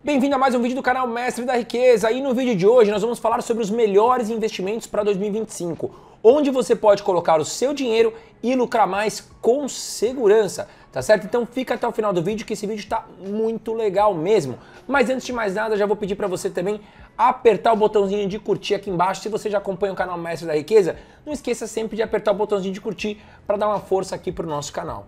Bem-vindo a mais um vídeo do canal Mestre da Riqueza. E no vídeo de hoje nós vamos falar sobre os melhores investimentos para 2025, onde você pode colocar o seu dinheiro e lucrar mais com segurança, tá certo? Então fica até o final do vídeo que esse vídeo está muito legal mesmo. Mas antes de mais nada, já vou pedir para você também apertar o botãozinho de curtir aqui embaixo. Se você já acompanha o canal Mestre da Riqueza, não esqueça sempre de apertar o botãozinho de curtir para dar uma força aqui para o nosso canal.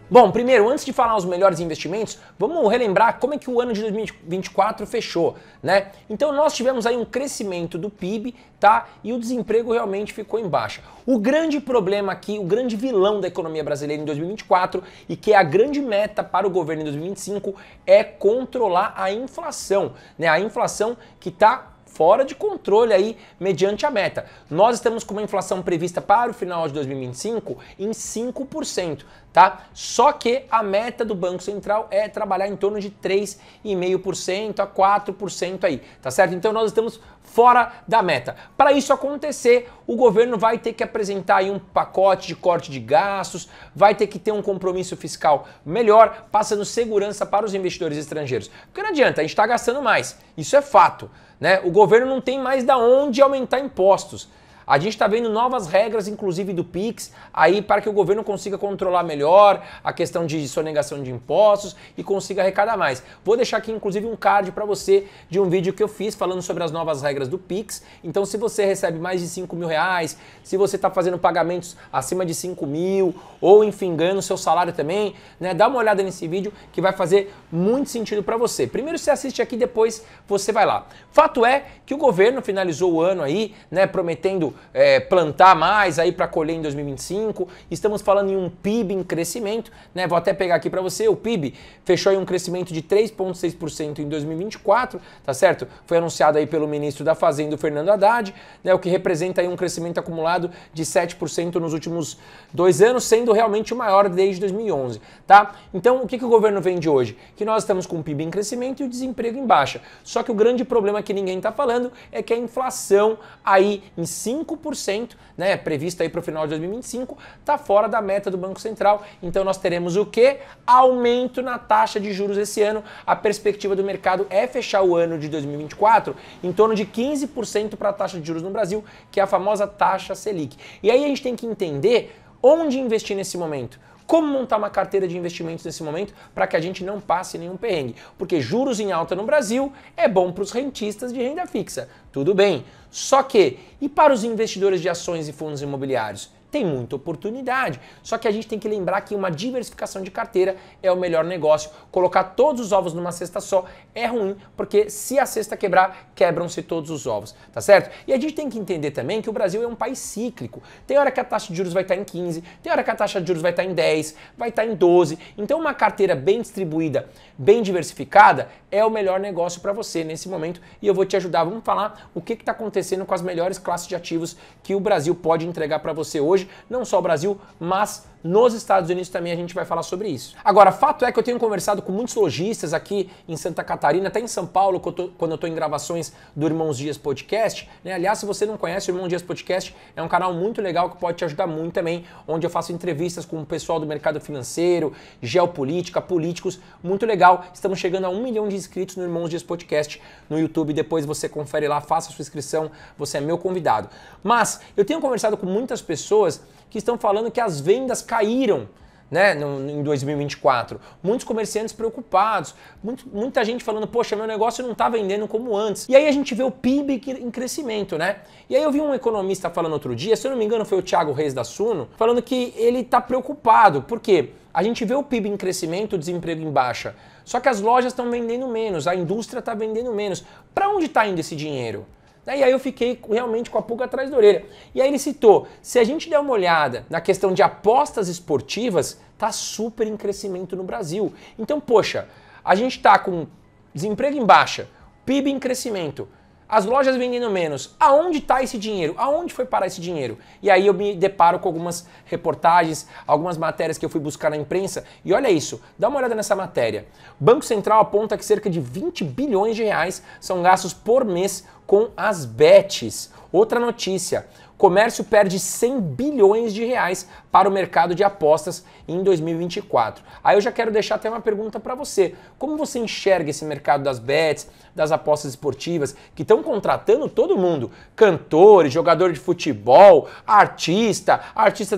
Bom, primeiro, antes de falar os melhores investimentos, vamos relembrar como é que o ano de 2024 fechou, né? Então nós tivemos aí um crescimento do PIB, tá? E o desemprego realmente ficou em baixa. O grande problema aqui, o grande vilão da economia brasileira em 2024 e que é a grande meta para o governo em 2025 é controlar a inflação, né? A inflação que está fora de controle aí mediante a meta. Nós estamos com uma inflação prevista para o final de 2025 em 5%, tá? Só que a meta do Banco Central é trabalhar em torno de 3,5% a 4% aí, tá certo? Então nós estamos fora da meta. Para isso acontecer, o governo vai ter que apresentar aí um pacote de corte de gastos, vai ter que ter um compromisso fiscal melhor, passando segurança para os investidores estrangeiros. Porque não adianta, a gente está gastando mais, isso é fato, né? O governo não tem mais da onde aumentar impostos. A gente está vendo novas regras, inclusive do Pix, aí para que o governo consiga controlar melhor a questão de sonegação de impostos e consiga arrecadar mais. Vou deixar aqui, inclusive, um card para você de um vídeo que eu fiz falando sobre as novas regras do Pix. Então, se você recebe mais de 5 mil reais, se você está fazendo pagamentos acima de 5 mil, ou enfim, ganhando seu salário também, né? Dá uma olhada nesse vídeo que vai fazer muito sentido para você. Primeiro você assiste aqui, depois você vai lá. Fato é que o governo finalizou o ano aí, né, prometendo plantar mais aí para colher em 2025. Estamos falando em um PIB em crescimento, né? Vou até pegar aqui para você, o PIB fechou em um crescimento de 3,6% em 2024, tá certo? Foi anunciado aí pelo ministro da Fazenda, o Fernando Haddad, né? O que representa aí um crescimento acumulado de 7% nos últimos 2 anos, sendo realmente o maior desde 2011, tá? Então, o que o governo vende hoje? Que nós estamos com o PIB em crescimento e o desemprego em baixa. Só que o grande problema que ninguém está falando é que a inflação aí em 5%, né, prevista aí para o final de 2025, está fora da meta do Banco Central. Então nós teremos o quê? Aumento na taxa de juros esse ano. A perspectiva do mercado é fechar o ano de 2024 em torno de 15% para a taxa de juros no Brasil, que é a famosa taxa Selic. E aí a gente tem que entender onde investir nesse momento. Como montar uma carteira de investimentos nesse momento para que a gente não passe nenhum perrengue? Porque juros em alta no Brasil é bom para os rentistas de renda fixa. Tudo bem. Só que, e para os investidores de ações e fundos imobiliários? Tem muita oportunidade. Só que a gente tem que lembrar que uma diversificação de carteira é o melhor negócio. Colocar todos os ovos numa cesta só é ruim, porque se a cesta quebrar, quebram-se todos os ovos, tá certo? E a gente tem que entender também que o Brasil é um país cíclico. Tem hora que a taxa de juros vai estar em 15, tem hora que a taxa de juros vai estar em 10, vai estar em 12. Então uma carteira bem distribuída, bem diversificada, é o melhor negócio para você nesse momento. E eu vou te ajudar. Vamos falar o que está acontecendo com as melhores classes de ativos que o Brasil pode entregar para você hoje. Não só o Brasil, mas nos Estados Unidos também a gente vai falar sobre isso. Agora, fato é que eu tenho conversado com muitos lojistas aqui em Santa Catarina, até em São Paulo, quando eu estou em gravações do Irmãos Dias Podcast, né? Aliás, se você não conhece o Irmãos Dias Podcast, é um canal muito legal que pode te ajudar muito também, onde eu faço entrevistas com o pessoal do mercado financeiro, geopolítica, políticos, muito legal. Estamos chegando a 1 milhão de inscritos no Irmãos Dias Podcast no YouTube, depois você confere lá, faça a sua inscrição, você é meu convidado. Mas eu tenho conversado com muitas pessoas que estão falando que as vendas caíram, né, em 2024. Muitos comerciantes preocupados, muita gente falando, poxa, meu negócio não está vendendo como antes. E aí a gente vê o PIB em crescimento, né? E aí eu vi um economista falando outro dia, se eu não me engano foi o Thiago Reis da Suno, falando que ele está preocupado, porque a gente vê o PIB em crescimento, o desemprego em baixa, só que as lojas estão vendendo menos, a indústria está vendendo menos. Para onde está indo esse dinheiro? E aí eu fiquei realmente com a pulga atrás da orelha. E aí ele citou, se a gente der uma olhada na questão de apostas esportivas, tá super em crescimento no Brasil. Então, poxa, a gente tá com desemprego em baixa, PIB em crescimento, as lojas vendendo menos. Aonde está esse dinheiro? Aonde foi parar esse dinheiro? E aí eu me deparo com algumas reportagens, algumas matérias que eu fui buscar na imprensa. E olha isso, dá uma olhada nessa matéria. Banco Central aponta que cerca de 20 bilhões de reais são gastos por mês com as bets. Outra notícia, Comércio perde 100 bilhões de reais para o mercado de apostas em 2024. Aí eu já quero deixar até uma pergunta para você. Como você enxerga esse mercado das bets, das apostas esportivas, que estão contratando todo mundo? Cantores, jogador de futebol, artista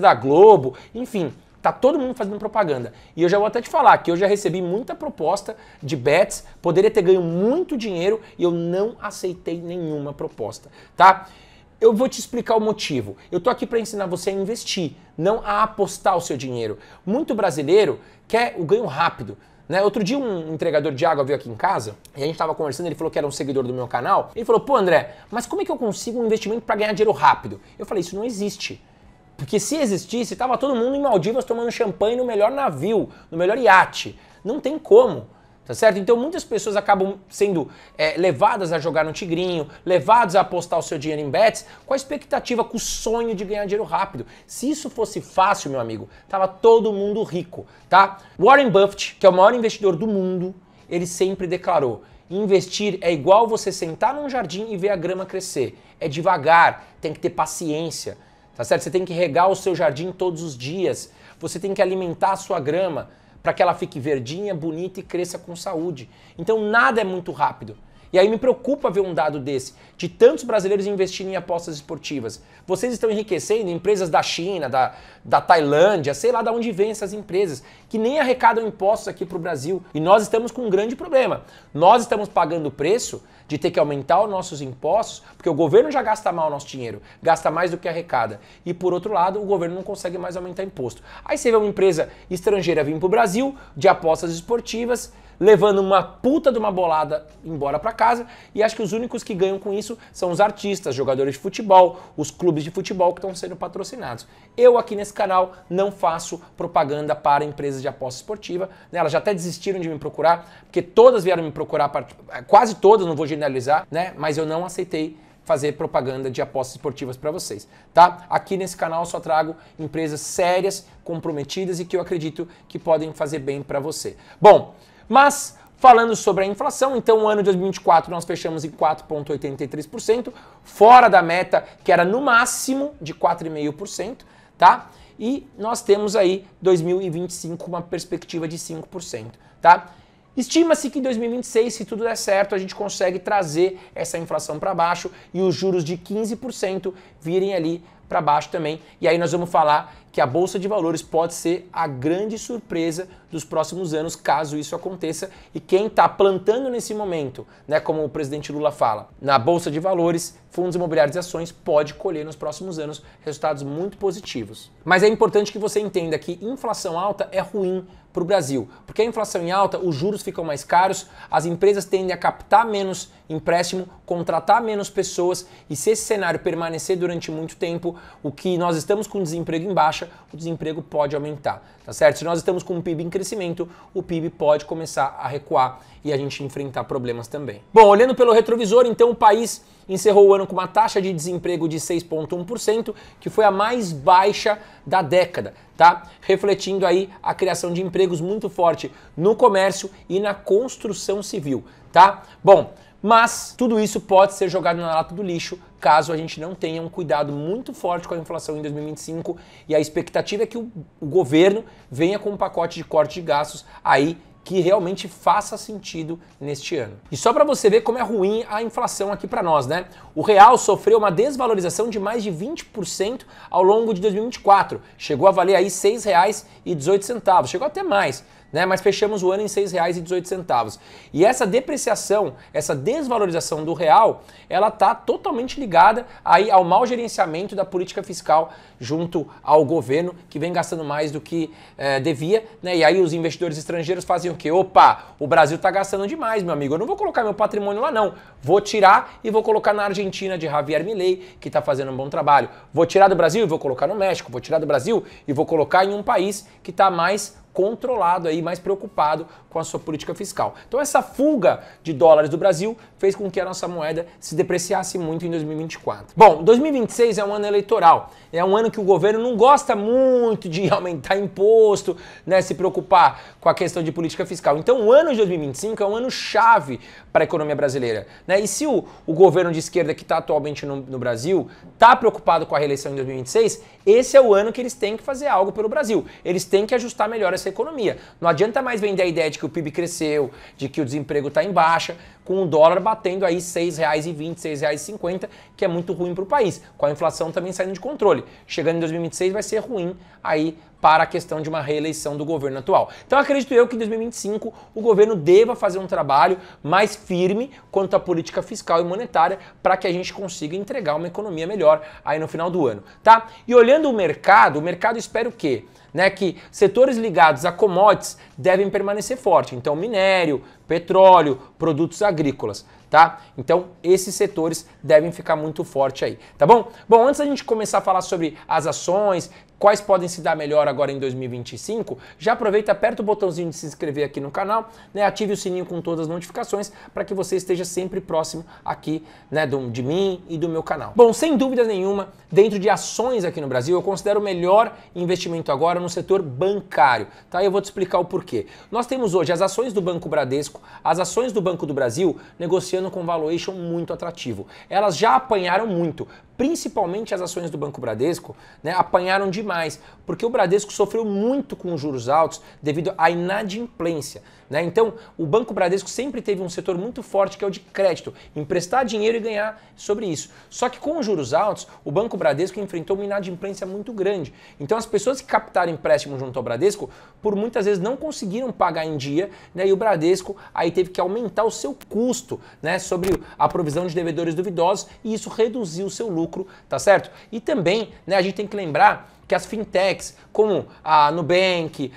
da Globo, enfim... Tá todo mundo fazendo propaganda. E eu já vou até te falar que eu já recebi muita proposta de bets, poderia ter ganho muito dinheiro e eu não aceitei nenhuma proposta, tá? Eu vou te explicar o motivo. Eu tô aqui para ensinar você a investir, não a apostar o seu dinheiro. Muito brasileiro quer o ganho rápido. Né? Outro dia um entregador de água veio aqui em casa e a gente estava conversando, ele falou que era um seguidor do meu canal. Ele falou, pô André, mas como é que eu consigo um investimento para ganhar dinheiro rápido? Eu falei, isso não existe. Porque se existisse, tava todo mundo em Maldivas tomando champanhe no melhor navio, no melhor iate. Não tem como, tá certo? Então muitas pessoas acabam sendo levadas a jogar no tigrinho, levadas a apostar o seu dinheiro em bets, com a expectativa, com o sonho de ganhar dinheiro rápido. Se isso fosse fácil, meu amigo, tava todo mundo rico, tá? Warren Buffett, que é o maior investidor do mundo, ele sempre declarou: investir é igual você sentar num jardim e ver a grama crescer. É devagar, tem que ter paciência. Tá certo? Você tem que regar o seu jardim todos os dias. Você tem que alimentar a sua grama para que ela fique verdinha, bonita e cresça com saúde. Então nada é muito rápido. E aí me preocupa ver um dado desse, de tantos brasileiros investirem em apostas esportivas. Vocês estão enriquecendo empresas da China, da Tailândia, sei lá de onde vêm essas empresas, que nem arrecadam impostos aqui para o Brasil. E nós estamos com um grande problema. Nós estamos pagando o preço de ter que aumentar os nossos impostos, porque o governo já gasta mal o nosso dinheiro, gasta mais do que arrecada. E por outro lado, o governo não consegue mais aumentar imposto. Aí você vê uma empresa estrangeira vir para o Brasil, de apostas esportivas, levando uma puta de uma bolada embora para casa, e acho que os únicos que ganham com isso são os artistas, jogadores de futebol, os clubes de futebol que estão sendo patrocinados. Eu aqui nesse canal não faço propaganda para empresas de aposta esportiva, né? Elas já até desistiram de me procurar, porque todas vieram me procurar, quase todas, não vou generalizar, né? Mas eu não aceitei fazer propaganda de apostas esportivas para vocês, tá? Aqui nesse canal eu só trago empresas sérias, comprometidas e que eu acredito que podem fazer bem para você. Bom, mas falando sobre a inflação, então o ano de 2024 nós fechamos em 4,83%, fora da meta que era no máximo de 4,5%, tá? E nós temos aí 2025 uma perspectiva de 5%, tá? Estima-se que em 2026, se tudo der certo, a gente consegue trazer essa inflação para baixo e os juros de 15% virem ali para baixo também. E aí nós vamos falar que a Bolsa de Valores pode ser a grande surpresa dos próximos anos, caso isso aconteça. E quem está plantando nesse momento, né, como o presidente Lula fala, na Bolsa de Valores, fundos imobiliários e ações, pode colher nos próximos anos resultados muito positivos. Mas é importante que você entenda que inflação alta é ruim para o Brasil, porque a inflação em alta, os juros ficam mais caros, as empresas tendem a captar menos empréstimo, contratar menos pessoas, e se esse cenário permanecer durante muito tempo, o que nós estamos com desemprego em baixa, o desemprego pode aumentar, tá certo? Se nós estamos com um PIB em crescimento, o PIB pode começar a recuar e a gente enfrentar problemas também. Bom, olhando pelo retrovisor, então o país encerrou o ano com uma taxa de desemprego de 6,1%, que foi a mais baixa da década, tá? Refletindo aí a criação de empregos muito forte no comércio e na construção civil, tá? Bom, mas tudo isso pode ser jogado na lata do lixo caso a gente não tenha um cuidado muito forte com a inflação em 2025, e a expectativa é que o governo venha com um pacote de corte de gastos aí que realmente faça sentido neste ano. E só para você ver como é ruim a inflação aqui para nós, né? O real sofreu uma desvalorização de mais de 20% ao longo de 2024. Chegou a valer aí R$ 6,18, chegou até mais, né? Mas fechamos o ano em R$ 6,18. E essa depreciação, essa desvalorização do real, ela está totalmente ligada aí ao mau gerenciamento da política fiscal junto ao governo, que vem gastando mais do que devia, né? E aí os investidores estrangeiros fazem o quê? Opa, o Brasil está gastando demais, meu amigo, eu não vou colocar meu patrimônio lá não, vou tirar e vou colocar na Argentina de Javier Milei, que está fazendo um bom trabalho. Vou tirar do Brasil e vou colocar no México, vou tirar do Brasil e vou colocar em um país que está mais controlado aí, mais preocupado com a sua política fiscal. Então essa fuga de dólares do Brasil fez com que a nossa moeda se depreciasse muito em 2024. Bom, 2026 é um ano eleitoral, é um ano que o governo não gosta muito de aumentar imposto, né, se preocupar com a questão de política fiscal. Então o ano de 2025 é um ano chave para a economia brasileira, né? E se o governo de esquerda que está atualmente no Brasil está preocupado com a reeleição em 2026, esse é o ano que eles têm que fazer algo pelo Brasil. Eles têm que ajustar melhor essa economia. Não adianta mais vender a ideia de que o PIB cresceu, de que o desemprego está em baixa, com o dólar batendo aí R$ 6,20, R$ 6,50, que é muito ruim para o país, com a inflação também saindo de controle. Chegando em 2026 vai ser ruim aí para a questão de uma reeleição do governo atual. Então acredito eu que em 2025 o governo deva fazer um trabalho mais firme quanto à política fiscal e monetária para que a gente consiga entregar uma economia melhor aí no final do ano, tá? E olhando o mercado espera o quê? Né, que setores ligados a commodities devem permanecer fortes. Então, minério, petróleo, produtos agrícolas, tá? Então, esses setores devem ficar muito fortes aí, tá bom? Bom, antes da gente começar a falar sobre as ações, quais podem se dar melhor agora em 2025, já aproveita, aperta o botãozinho de se inscrever aqui no canal, né, ative o sininho com todas as notificações para que você esteja sempre próximo aqui, né, de mim e do meu canal. Bom, sem dúvida nenhuma, dentro de ações aqui no Brasil, eu considero o melhor investimento agora no setor bancário, tá? Eu vou te explicar o porquê. Nós temos hoje as ações do Banco Bradesco, as ações do Banco do Brasil negociando com valuation muito atrativo. Elas já apanharam muito, principalmente as ações do Banco Bradesco, né, apanharam demais, porque o Bradesco sofreu muito com os juros altos devido à inadimplência, né? Então, o Banco Bradesco sempre teve um setor muito forte que é o de crédito, emprestar dinheiro e ganhar sobre isso. Só que com os juros altos, o Banco Bradesco enfrentou uma inadimplência muito grande. Então, as pessoas que captaram empréstimo junto ao Bradesco, por muitas vezes não conseguiram pagar em dia, né, e o Bradesco aí teve que aumentar o seu custo, né, sobre a provisão de devedores duvidosos, e isso reduziu o seu lucro, tá certo? E também, né, a gente tem que lembrar que as fintechs, como a Nubank,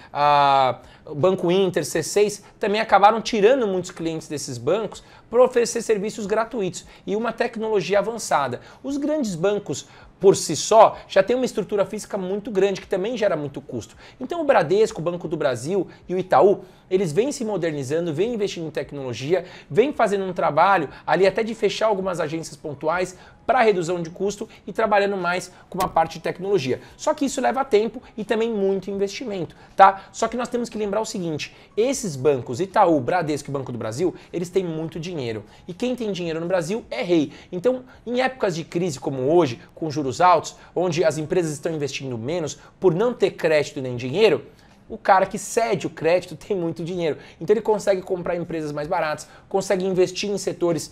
o Banco Inter, C6, também acabaram tirando muitos clientes desses bancos para oferecer serviços gratuitos e uma tecnologia avançada. Os grandes bancos, por si só, já tem uma estrutura física muito grande, que também gera muito custo. Então o Bradesco, o Banco do Brasil e o Itaú, eles vêm se modernizando, vêm investindo em tecnologia, vêm fazendo um trabalho ali até de fechar algumas agências pontuais para redução de custo e trabalhando mais com uma parte de tecnologia. Só que isso leva tempo e também muito investimento, tá? Só que nós temos que lembrar o seguinte, esses bancos, Itaú, Bradesco e Banco do Brasil, eles têm muito dinheiro. E quem tem dinheiro no Brasil é rei. Então, em épocas de crise como hoje, com juros altos, onde as empresas estão investindo menos por não ter crédito nem dinheiro, o cara que cede o crédito tem muito dinheiro. Então ele consegue comprar empresas mais baratas, consegue investir em setores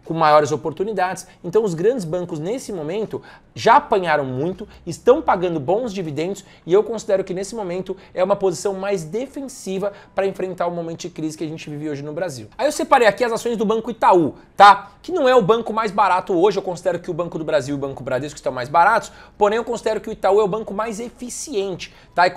com maiores oportunidades. Então os grandes bancos nesse momento já apanharam muito, estão pagando bons dividendos e eu considero que nesse momento é uma posição mais defensiva para enfrentar o momento de crise que a gente vive hoje no Brasil. Aí eu separei aqui as ações do Banco Itaú, tá? Que não é o banco mais barato hoje, eu considero que o Banco do Brasil e o Banco Bradesco estão mais baratos, porém eu considero que o Itaú é o banco mais eficiente, tá? E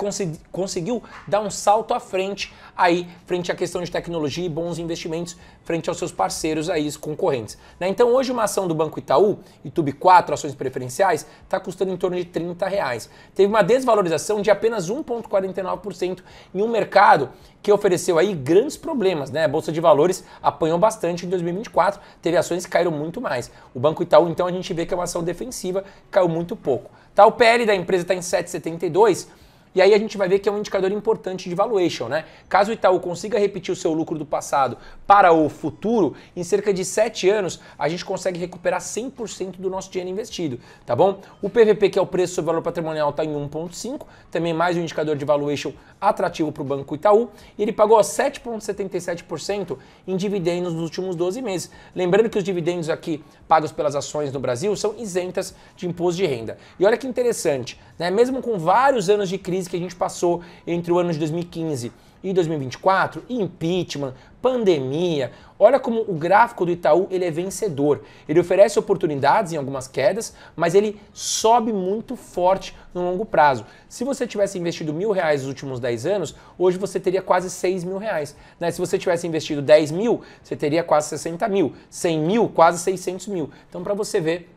conseguiu dar um salto à frente aí, frente à questão de tecnologia e bons investimentos frente aos seus parceiros aí, os concorrentes. Né? Então hoje uma ação do Banco Itaú, Itub 4, ações preferenciais, está custando em torno de R$30. Teve uma desvalorização de apenas 1,49% em um mercado que ofereceu aí grandes problemas, né? A Bolsa de Valores apanhou bastante em 2024, teve ações que caíram muito mais. O Banco Itaú, então, a gente vê que é uma ação defensiva, caiu muito pouco. Tá, o PL da empresa está em 7,72, e aí a gente vai ver que é um indicador importante de valuation, né? Caso o Itaú consiga repetir o seu lucro do passado para o futuro, em cerca de 7 anos, a gente consegue recuperar 100% do nosso dinheiro investido, tá bom? O PVP, que é o preço sobre valor patrimonial, está em 1,5, também mais um indicador de valuation atrativo para o Banco Itaú, e ele pagou 7,77% em dividendos nos últimos 12 meses. Lembrando que os dividendos aqui pagos pelas ações no Brasil são isentas de imposto de renda. E olha que interessante, né? Mesmo com vários anos de crise que a gente passou entre o ano de 2015 e 2024, impeachment, pandemia, olha como o gráfico do Itaú ele é vencedor. Ele oferece oportunidades em algumas quedas, mas ele sobe muito forte no longo prazo. Se você tivesse investido R$1.000 nos últimos 10 anos, hoje você teria quase R$6.000. Né? Se você tivesse investido 10 mil, você teria quase 60 mil. 100 mil, quase 600 mil. Então, para você ver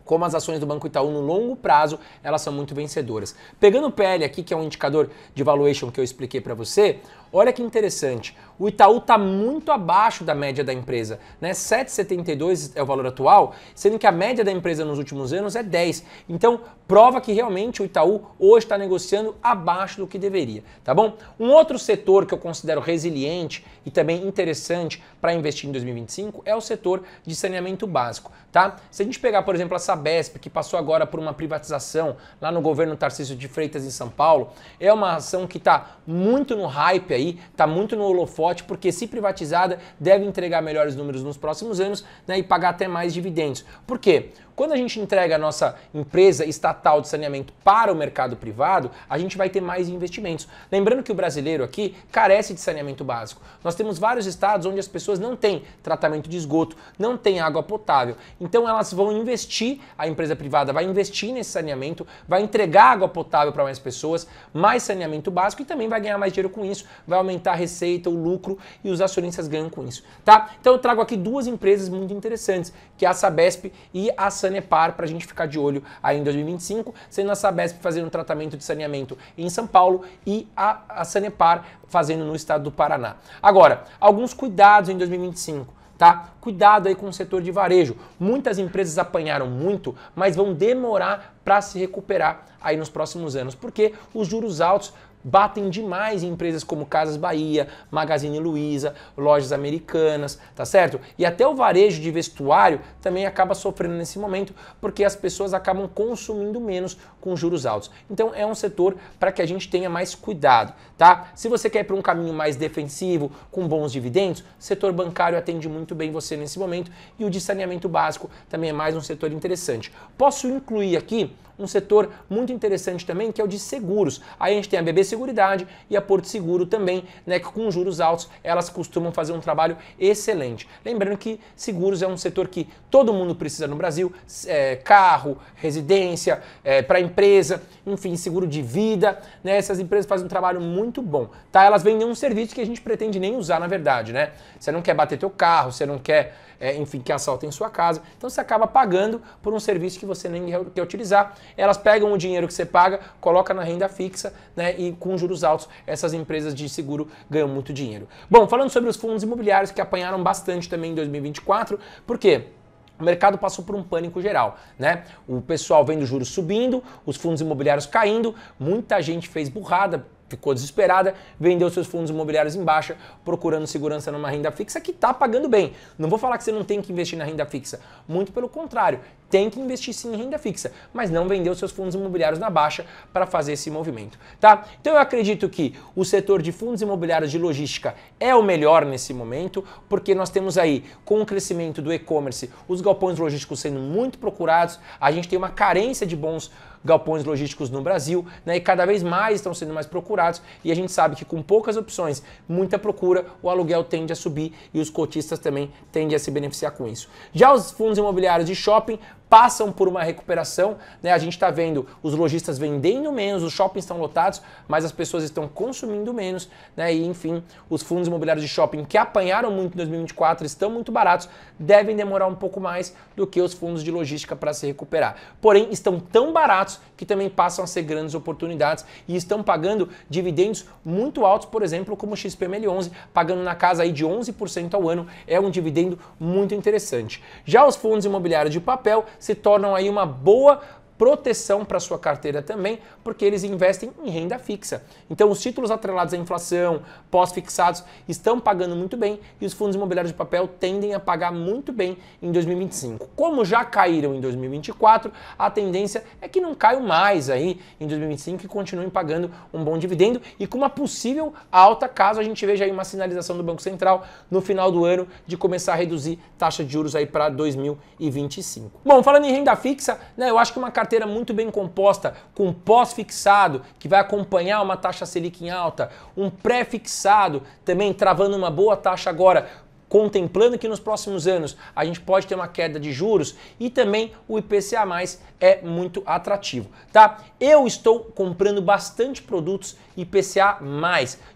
como as ações do Banco Itaú no longo prazo, elas são muito vencedoras. Pegando o PL aqui, que é um indicador de valuation que eu expliquei para você, olha que interessante, o Itaú está muito abaixo da média da empresa, né? 7,72 é o valor atual, sendo que a média da empresa nos últimos anos é 10. Então, prova que realmente o Itaú hoje está negociando abaixo do que deveria, tá bom? Um outro setor que eu considero resiliente e também interessante para investir em 2025 é o setor de saneamento básico, tá? Se a gente pegar, por exemplo, a Sabesp, que passou agora por uma privatização lá no governo Tarcísio de Freitas em São Paulo, é uma ação que está muito no hype aí, está muito no holofote, porque se privatizada deve entregar melhores números nos próximos anos, né, e pagar até mais dividendos. Por quê? Quando a gente entrega a nossa empresa estatal de saneamento para o mercado privado, a gente vai ter mais investimentos. Lembrando que o brasileiro aqui carece de saneamento básico. Nós temos vários estados onde as pessoas não têm tratamento de esgoto, não têm água potável. Então elas vão investir, a empresa privada vai investir nesse saneamento, vai entregar água potável para mais pessoas, mais saneamento básico e também vai ganhar mais dinheiro com isso, vai aumentar a receita, o lucro e os acionistas ganham com isso, tá? Então eu trago aqui duas empresas muito interessantes, que é a Sabesp e a Sanepar, para a gente ficar de olho aí em 2025, sendo a Sabesp fazendo um tratamento de saneamento em São Paulo e a Sanepar fazendo no estado do Paraná. Agora, alguns cuidados em 2025. Tá? Cuidado aí com o setor de varejo. Muitas empresas apanharam muito, mas vão demorar para se recuperar aí nos próximos anos, porque os juros altos batem demais em empresas como Casas Bahia, Magazine Luiza, Lojas Americanas, tá certo? E até o varejo de vestuário também acaba sofrendo nesse momento, porque as pessoas acabam consumindo menos com juros altos. Então é um setor para que a gente tenha mais cuidado, tá? Se você quer ir para um caminho mais defensivo, com bons dividendos, o setor bancário atende muito bem você nesse momento e o de saneamento básico também é mais um setor interessante. Posso incluir aqui um setor muito interessante também, que é o de seguros. Aí a gente tem a BB Seguridade e a Porto Seguro também, né, que com juros altos elas costumam fazer um trabalho excelente. Lembrando que seguros é um setor que todo mundo precisa no Brasil, carro, residência, para empresa, enfim, seguro de vida, né, essas empresas fazem um trabalho muito bom, tá? Elas vendem um serviço que a gente pretende nem usar, na verdade, né? Você não quer bater teu carro, você não quer, enfim, que assaltem sua casa, então você acaba pagando por um serviço que você nem quer utilizar. Elas pegam o dinheiro que você paga, coloca na renda fixa, né, e com juros altos essas empresas de seguro ganham muito dinheiro. Bom, falando sobre os fundos imobiliários que apanharam bastante também em 2024, por quê? O mercado passou por um pânico geral, né? O pessoal vendo juros subindo, os fundos imobiliários caindo, muita gente fez burrada, ficou desesperada, vendeu seus fundos imobiliários em baixa, procurando segurança numa renda fixa que está pagando bem. Não vou falar que você não tem que investir na renda fixa, muito pelo contrário, tem que investir sim em renda fixa, mas não vender os seus fundos imobiliários na baixa para fazer esse movimento, tá? Então eu acredito que o setor de fundos imobiliários de logística é o melhor nesse momento, porque nós temos aí, com o crescimento do e-commerce, os galpões logísticos sendo muito procurados, a gente tem uma carência de bons galpões logísticos no Brasil, né, e cada vez mais estão sendo mais procurados, e a gente sabe que com poucas opções, muita procura, o aluguel tende a subir e os cotistas também tendem a se beneficiar com isso. Já os fundos imobiliários de shopping passam por uma recuperação, né? A gente está vendo os lojistas vendendo menos, os shoppings estão lotados, mas as pessoas estão consumindo menos, né? E enfim, os fundos imobiliários de shopping que apanharam muito em 2024 estão muito baratos, devem demorar um pouco mais do que os fundos de logística para se recuperar. Porém, estão tão baratos que também passam a ser grandes oportunidades e estão pagando dividendos muito altos, por exemplo, como o XPML11, pagando na casa aí de 11% ao ano, é um dividendo muito interessante. Já os fundos imobiliários de papel se tornam aí uma boa proteção para sua carteira também, porque eles investem em renda fixa. Então os títulos atrelados à inflação, pós-fixados, estão pagando muito bem e os fundos imobiliários de papel tendem a pagar muito bem em 2025. Como já caíram em 2024, a tendência é que não caiam mais aí em 2025 e continuem pagando um bom dividendo e com uma possível alta caso a gente veja aí uma sinalização do Banco Central no final do ano de começar a reduzir taxa de juros aí para 2025. Bom, falando em renda fixa, né, eu acho que uma carteira muito bem composta, com pós-fixado, que vai acompanhar uma taxa Selic em alta, um pré-fixado, também travando uma boa taxa agora, contemplando que nos próximos anos a gente pode ter uma queda de juros e também o IPCA+, é muito atrativo, tá? Eu estou comprando bastante produtos IPCA+,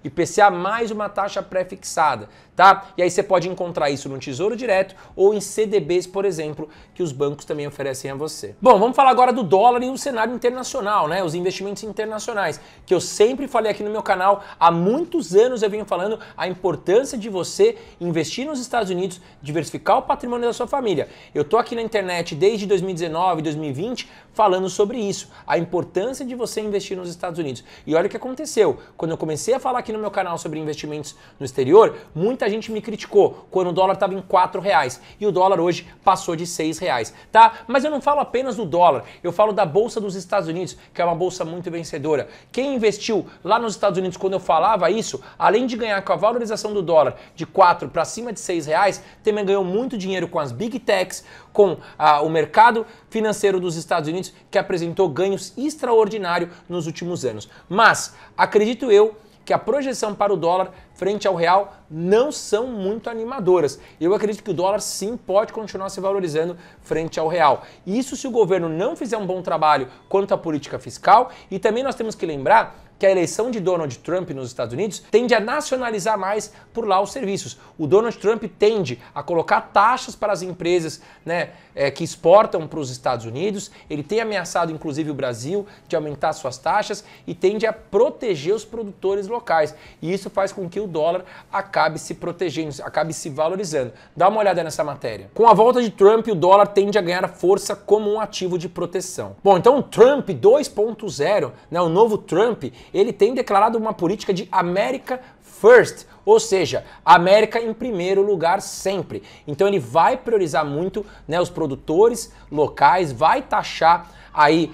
IPCA mais uma taxa pré-fixada, tá? E aí você pode encontrar isso no Tesouro Direto ou em CDBs, por exemplo, que os bancos também oferecem a você. Bom, vamos falar agora do dólar e o cenário internacional, né? Os investimentos internacionais, que eu sempre falei aqui no meu canal, há muitos anos eu venho falando a importância de você investir nos Estados Unidos, diversificar o patrimônio da sua família. Eu tô aqui na internet desde 2019, 2020, falando sobre isso, a importância de você investir nos Estados Unidos. E olha o que aconteceu, quando eu comecei a falar aqui no meu canal sobre investimentos no exterior, muita gente me criticou quando o dólar estava em R$4 e o dólar hoje passou de R$6, tá? Mas eu não falo apenas do dólar, eu falo da Bolsa dos Estados Unidos, que é uma bolsa muito vencedora. Quem investiu lá nos Estados Unidos quando eu falava isso, além de ganhar com a valorização do dólar de 4 para cima de R$6, também ganhou muito dinheiro com as Big Techs, com o mercado financeiro dos Estados Unidos, que apresentou ganhos extraordinários nos últimos anos. Mas acredito eu que a projeção para o dólar frente ao real não são muito animadoras. Eu acredito que o dólar sim pode continuar se valorizando frente ao real. Isso se o governo não fizer um bom trabalho quanto à política fiscal, e também nós temos que lembrar que a eleição de Donald Trump nos Estados Unidos tende a nacionalizar mais por lá os serviços. O Donald Trump tende a colocar taxas para as empresas, né, que exportam para os Estados Unidos. Ele tem ameaçado inclusive o Brasil de aumentar suas taxas e tende a proteger os produtores locais. E isso faz com que o dólar acabe se protegendo, acabe se valorizando. Dá uma olhada nessa matéria. Com a volta de Trump, o dólar tende a ganhar força como um ativo de proteção. Bom, então o Trump 2.0, né, o novo Trump, ele tem declarado uma política de America First, ou seja, América em primeiro lugar sempre. Então ele vai priorizar muito, né, os produtores locais, vai taxar aí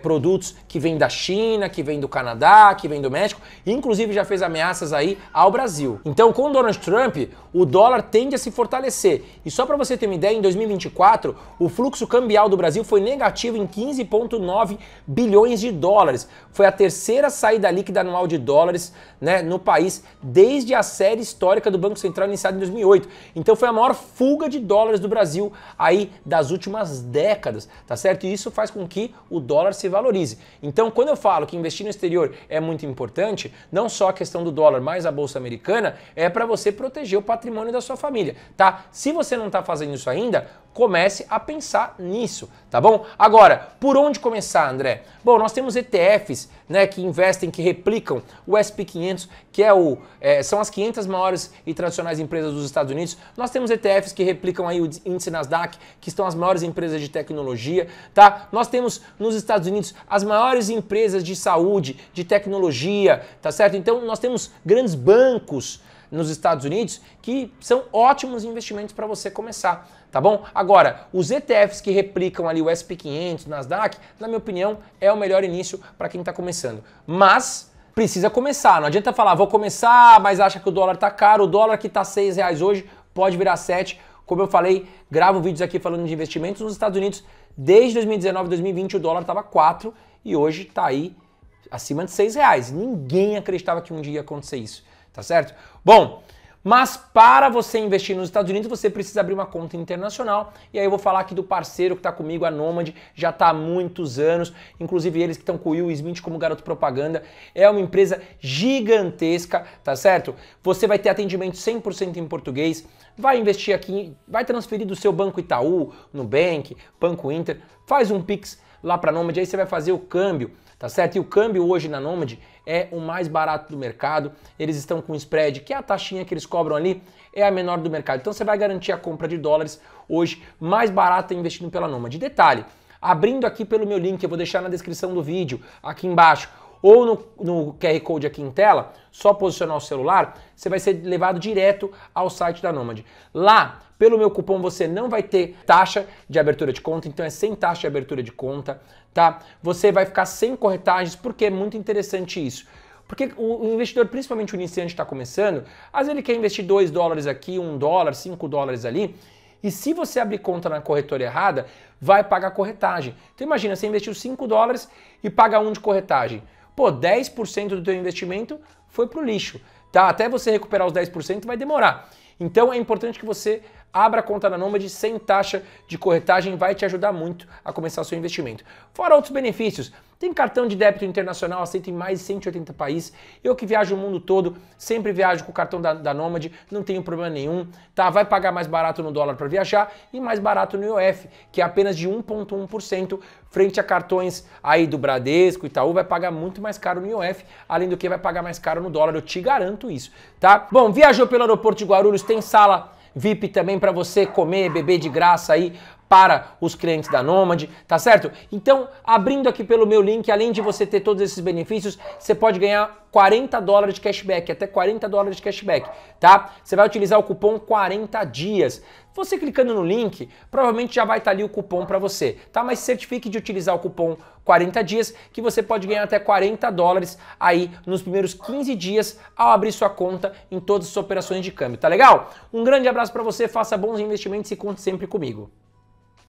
produtos que vêm da China, que vêm do Canadá, que vêm do México, inclusive já fez ameaças aí ao Brasil. Então com o Donald Trump, o dólar tende a se fortalecer. E só para você ter uma ideia, em 2024, o fluxo cambial do Brasil foi negativo em 15,9 bilhões de dólares. Foi a terceira saída líquida anual de dólares, né, no país desde a série histórica do Banco Central iniciada em 2008. Então foi a maior fuga de dólares do Brasil aí das últimas décadas, tá certo? E isso faz com que o dólar se valorize. Então, quando eu falo que investir no exterior é muito importante, não só a questão do dólar, mas a bolsa americana, é para você proteger o patrimônio da sua família, tá? Se você não está fazendo isso ainda, comece a pensar nisso, tá bom? Agora, por onde começar, André? Bom, nós temos ETFs, né, que investem, que replicam o S&P 500, que são as 500 maiores e tradicionais empresas dos Estados Unidos. Nós temos ETFs que replicam aí o índice Nasdaq, que estão as maiores empresas de tecnologia, tá? Nós temos nos Estados Unidos as maiores empresas de saúde, de tecnologia, tá certo? Então nós temos grandes bancos nos Estados Unidos que são ótimos investimentos para você começar, tá bom? Agora, os ETFs que replicam ali o S&P 500, Nasdaq, na minha opinião, é o melhor início para quem está começando. Mas precisa começar, não adianta falar, vou começar, mas acha que o dólar tá caro, o dólar que tá R$6 hoje pode virar 7. Como eu falei, gravo vídeos aqui falando de investimentos nos Estados Unidos, desde 2019, 2020 o dólar estava 4 e hoje está aí acima de R$6. Ninguém acreditava que um dia ia acontecer isso, tá certo? Bom, mas para você investir nos Estados Unidos, você precisa abrir uma conta internacional. E aí eu vou falar aqui do parceiro que está comigo, a Nomad, já está há muitos anos. Inclusive eles que estão com o Will Smith como garoto propaganda. É uma empresa gigantesca, tá certo? Você vai ter atendimento 100% em português. Vai investir aqui, vai transferir do seu Banco Itaú, Nubank, Banco Inter. Faz um Pix lá para a Nomad, aí você vai fazer o câmbio. Tá certo? E o câmbio hoje na Nomad é o mais barato do mercado. Eles estão com spread, que é a taxinha que eles cobram ali, é a menor do mercado. Então você vai garantir a compra de dólares hoje mais barata investindo pela Nomad. Detalhe, abrindo aqui pelo meu link, eu vou deixar na descrição do vídeo, aqui embaixo, ou no QR Code aqui em tela, só posicionar o celular, você vai ser levado direto ao site da Nomad. Lá, pelo meu cupom, você não vai ter taxa de abertura de conta, então é sem taxa de abertura de conta, tá? Você vai ficar sem corretagens, porque é muito interessante isso. Porque o investidor, principalmente o iniciante, está começando, às vezes ele quer investir $2 aqui, $1, $5 ali, e se você abrir conta na corretora errada, vai pagar corretagem. Então imagina, você investiu $5 e paga 1 de corretagem. Pô, 10% do teu investimento foi pro lixo, tá? Até você recuperar os 10% vai demorar. Então é importante que você abra a conta na Nomad sem taxa de corretagem, vai te ajudar muito a começar o seu investimento. Fora outros benefícios, tem cartão de débito internacional aceito em mais de 180 países. Eu que viajo o mundo todo, sempre viajo com o cartão da Nomad, não tenho problema nenhum, tá? Vai pagar mais barato no dólar para viajar e mais barato no IOF, que é apenas de 1,1%, frente a cartões aí do Bradesco, Itaú, vai pagar muito mais caro no IOF, além do que vai pagar mais caro no dólar, eu te garanto isso, tá? Bom, viajou pelo aeroporto de Guarulhos, tem sala VIP também para você comer, beber de graça aí para os clientes da Nomad, tá certo? Então, abrindo aqui pelo meu link, além de você ter todos esses benefícios, você pode ganhar $40 de cashback, até $40 de cashback, tá? Você vai utilizar o cupom 40 dias. Você clicando no link, provavelmente já vai estar ali o cupom para você, tá? Mas certifique de utilizar o cupom 40 dias, que você pode ganhar até $40 aí nos primeiros 15 dias ao abrir sua conta em todas as operações de câmbio, tá legal? Um grande abraço para você, faça bons investimentos e conte sempre comigo.